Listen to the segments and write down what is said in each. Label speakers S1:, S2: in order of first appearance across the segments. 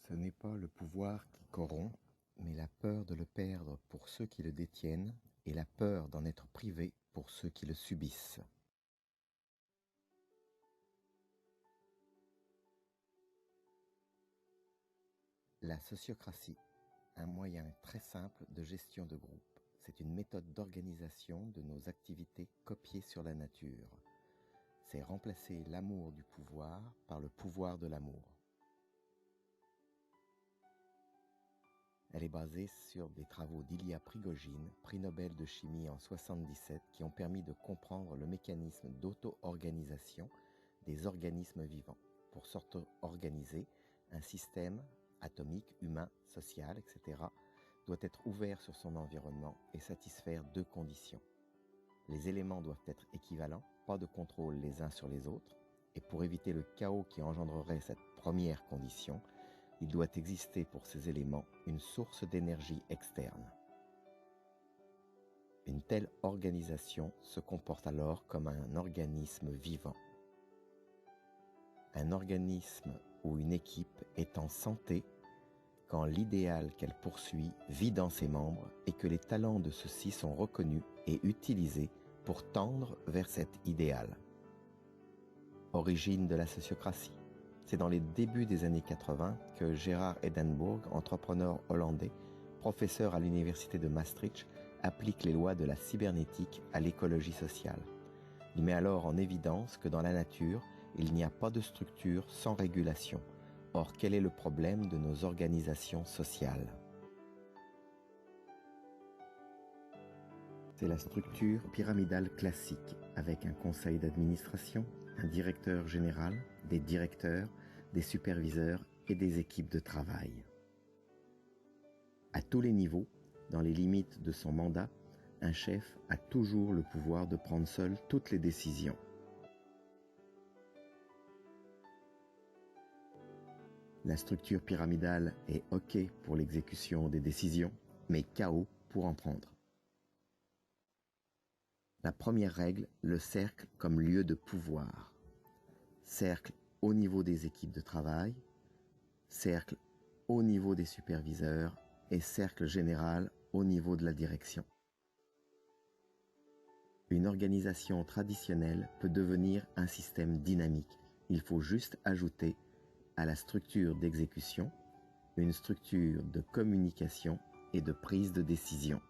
S1: Ce n'est pas le pouvoir qui corrompt, mais la peur de le perdre pour ceux qui le détiennent et la peur d'en être privé pour ceux qui le subissent. La sociocratie, un moyen très simple de gestion de groupe. C'est une méthode d'organisation de nos activités copiée sur la nature. C'est remplacer l'amour du pouvoir par le pouvoir de l'amour. Elle est basée sur des travaux d'Ilya Prigogine, prix Nobel de chimie en 1977, qui ont permis de comprendre le mécanisme d'auto-organisation des organismes vivants. Pour s'auto-organiser, un système atomique, humain, social, etc., doit être ouvert sur son environnement et satisfaire deux conditions. Les éléments doivent être équivalents, pas de contrôle les uns sur les autres, et pour éviter le chaos qui engendrerait cette première condition, il doit exister pour ces éléments une source d'énergie externe. Une telle organisation se comporte alors comme un organisme vivant. Un organisme ou une équipe est en santé quand l'idéal qu'elle poursuit vit dans ses membres et que les talents de ceux-ci sont reconnus et utilisés pour tendre vers cet idéal. Origine de la sociocratie. C'est dans les débuts des années 80 que Gerard Edenburg, entrepreneur hollandais, professeur à l'université de Maastricht, applique les lois de la cybernétique à l'écologie sociale. Il met alors en évidence que dans la nature, il n'y a pas de structure sans régulation. Or, quel est le problème de nos organisations sociales? C'est la structure pyramidale classique, avec un conseil d'administration, un directeur général, des directeurs, des superviseurs et des équipes de travail. À tous les niveaux, dans les limites de son mandat, un chef a toujours le pouvoir de prendre seul toutes les décisions. La structure pyramidale est OK pour l'exécution des décisions, mais KO pour en prendre. La première règle, le cercle comme lieu de pouvoir. Cercle au niveau des équipes de travail, cercle au niveau des superviseurs et cercle général au niveau de la direction. Une organisation traditionnelle peut devenir un système dynamique. Il faut juste ajouter à la structure d'exécution une structure de communication et de prise de décision.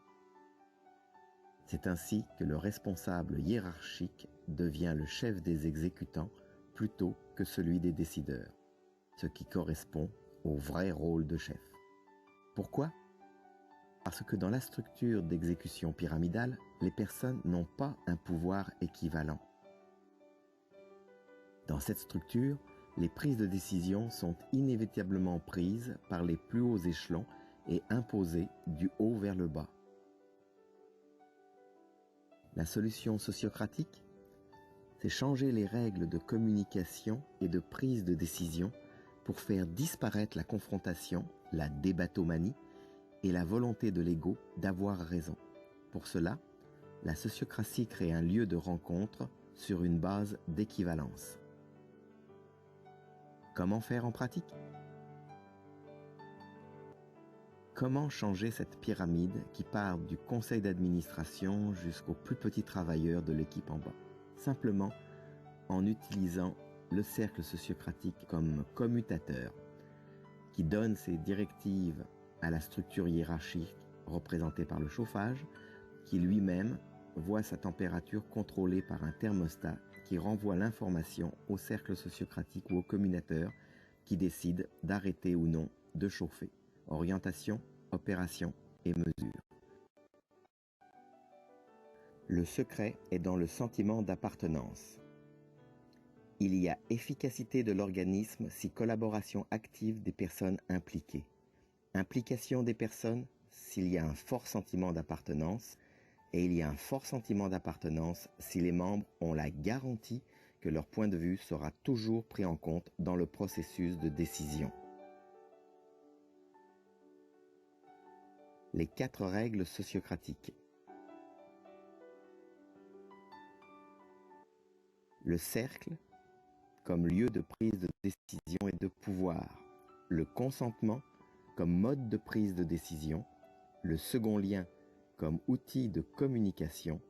S1: C'est ainsi que le responsable hiérarchique devient le chef des exécutants plutôt que celui des décideurs, ce qui correspond au vrai rôle de chef. Pourquoi? Parce que dans la structure d'exécution pyramidale, les personnes n'ont pas un pouvoir équivalent. Dans cette structure, les prises de décision sont inévitablement prises par les plus hauts échelons et imposées du haut vers le bas. La solution sociocratique, c'est changer les règles de communication et de prise de décision pour faire disparaître la confrontation, la débattomanie et la volonté de l'ego d'avoir raison. Pour cela, la sociocratie crée un lieu de rencontre sur une base d'équivalence. Comment faire en pratique? Comment changer cette pyramide qui part du conseil d'administration jusqu'au plus petit travailleur de l'équipe en bas? Simplement en utilisant le cercle sociocratique comme commutateur qui donne ses directives à la structure hiérarchique représentée par le chauffage, qui lui-même voit sa température contrôlée par un thermostat qui renvoie l'information au cercle sociocratique ou au communateur qui décide d'arrêter ou non de chauffer. Orientation, opération et mesure. Le secret est dans le sentiment d'appartenance. Il y a efficacité de l'organisme si collaboration active des personnes impliquées. Implication des personnes s'il y a un fort sentiment d'appartenance, et il y a un fort sentiment d'appartenance si les membres ont la garantie que leur point de vue sera toujours pris en compte dans le processus de décision. Les 4 règles sociocratiques. Le cercle comme lieu de prise de décision et de pouvoir. le consentement comme mode de prise de décision, le second lien comme outil de communication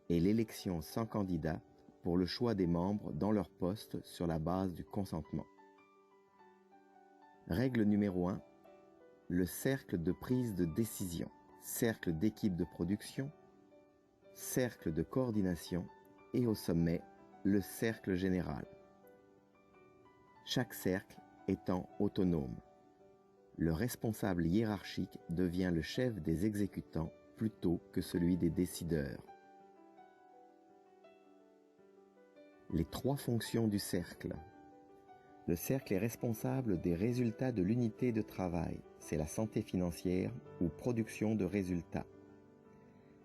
S1: et l'élection sans candidat pour le choix des membres dans leur poste sur la base du consentement. Règle numéro 1. Le cercle de prise de décision, cercle d'équipe de production, cercle de coordination et au sommet, le cercle général. Chaque cercle étant autonome. Le responsable hiérarchique devient le chef des exécutants plutôt que celui des décideurs. Les 3 fonctions du cercle. Le cercle est responsable des résultats de l'unité de travail, c'est la santé financière ou production de résultats.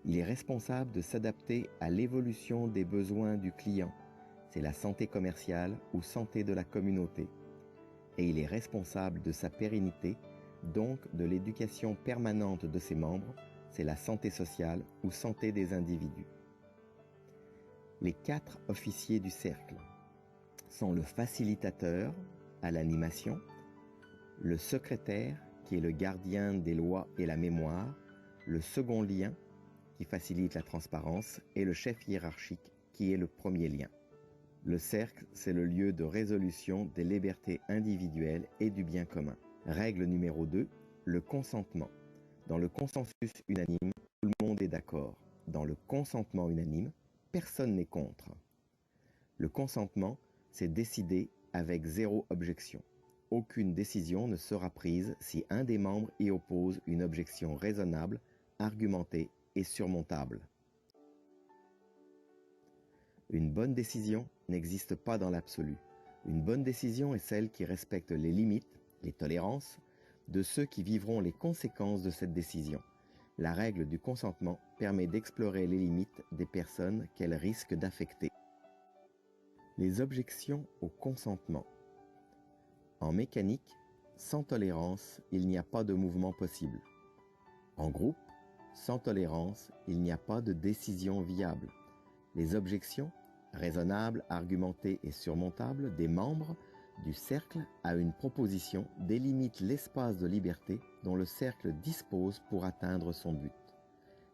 S1: Il est responsable de s'adapter à l'évolution des besoins du client, c'est la santé commerciale ou santé de la communauté. Et il est responsable de sa pérennité, donc de l'éducation permanente de ses membres, c'est la santé sociale ou santé des individus. Les 4 officiers du cercle sont le facilitateur à l'animation, le secrétaire qui est le gardien des lois et la mémoire, le second lien qui facilite la transparence et le chef hiérarchique qui est le premier lien. Le cercle, c'est le lieu de résolution des libertés individuelles et du bien commun. Règle numéro 2, le consentement. Dans le consensus unanime, tout le monde est d'accord. Dans le consentement unanime, personne n'est contre. Le consentement, c'est décider avec 0 objection. Aucune décision ne sera prise si un des membres y oppose une objection raisonnable, argumentée et surmontable. Une bonne décision n'existe pas dans l'absolu. Une bonne décision est celle qui respecte les limites, les tolérances, de ceux qui vivront les conséquences de cette décision. La règle du consentement permet d'explorer les limites des personnes qu'elle risque d'affecter. Les objections au consentement. En mécanique, sans tolérance, il n'y a pas de mouvement possible. En groupe, sans tolérance, il n'y a pas de décision viable. Les objections, raisonnables, argumentées et surmontables des membres du cercle à une proposition délimitent l'espace de liberté dont le cercle dispose pour atteindre son but.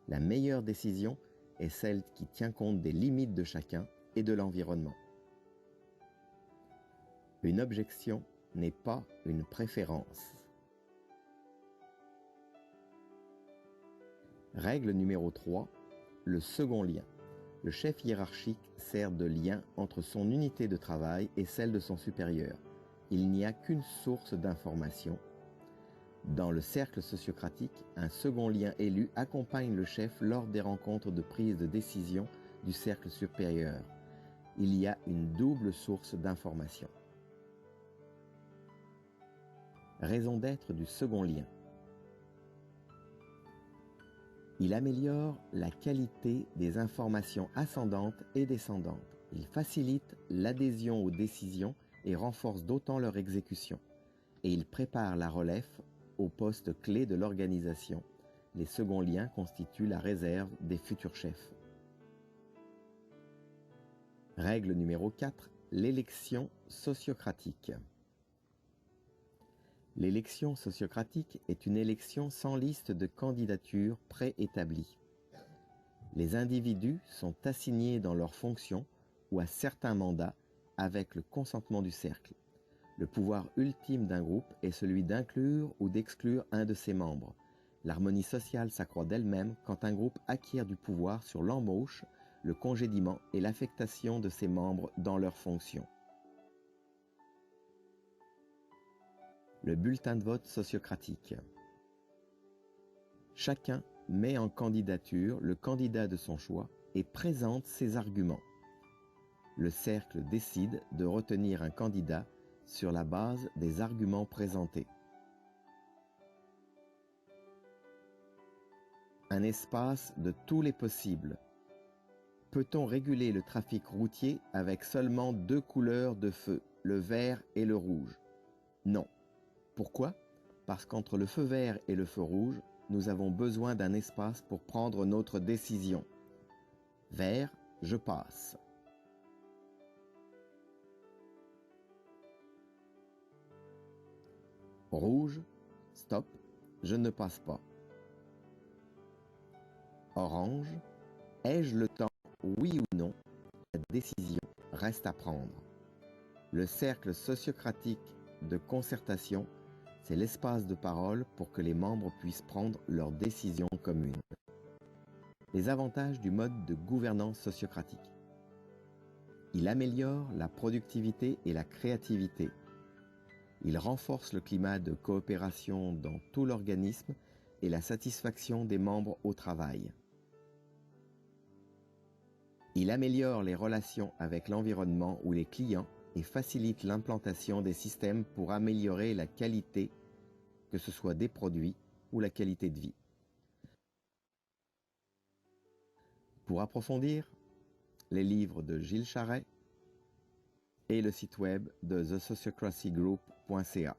S1: La meilleure décision est celle qui tient compte des limites de chacun et de l'environnement. Une objection n'est pas une préférence. Règle numéro 3, le second lien. Le chef hiérarchique sert de lien entre son unité de travail et celle de son supérieur. Il n'y a qu'une source d'information. Dans le cercle sociocratique, un second lien élu accompagne le chef lors des rencontres de prise de décision du cercle supérieur. Il y a une double source d'information. Raison d'être du second lien. Il améliore la qualité des informations ascendantes et descendantes. Il facilite l'adhésion aux décisions et renforce d'autant leur exécution. Et il prépare la relève aux postes clés de l'organisation. Les seconds liens constituent la réserve des futurs chefs. Règle numéro 4, l'élection sociocratique. L'élection sociocratique est une élection sans liste de candidatures préétablie. Les individus sont assignés dans leurs fonctions ou à certains mandats avec le consentement du cercle. Le pouvoir ultime d'un groupe est celui d'inclure ou d'exclure un de ses membres. L'harmonie sociale s'accroît d'elle-même quand un groupe acquiert du pouvoir sur l'embauche, le congédiement et l'affectation de ses membres dans leurs fonctions. Le bulletin de vote sociocratique. Chacun met en candidature le candidat de son choix et présente ses arguments. Le cercle décide de retenir un candidat sur la base des arguments présentés. Un espace de tous les possibles. Peut-on réguler le trafic routier avec seulement 2 couleurs de feu, le vert et le rouge? Non. Pourquoi? Parce qu'entre le feu vert et le feu rouge, nous avons besoin d'un espace pour prendre notre décision. Vert, je passe. Rouge, stop, je ne passe pas. Orange, ai-je le temps, oui ou non? La décision reste à prendre. Le cercle sociocratique de concertation, c'est l'espace de parole pour que les membres puissent prendre leurs décisions communes. Les avantages du mode de gouvernance sociocratique. Il améliore la productivité et la créativité. Il renforce le climat de coopération dans tout l'organisme et la satisfaction des membres au travail. Il améliore les relations avec l'environnement ou les clients et facilite l'implantation des systèmes pour améliorer la qualité, que ce soit des produits ou la qualité de vie. Pour approfondir, les livres de Gilles Charret et le site web de thesociocracygroup.ca.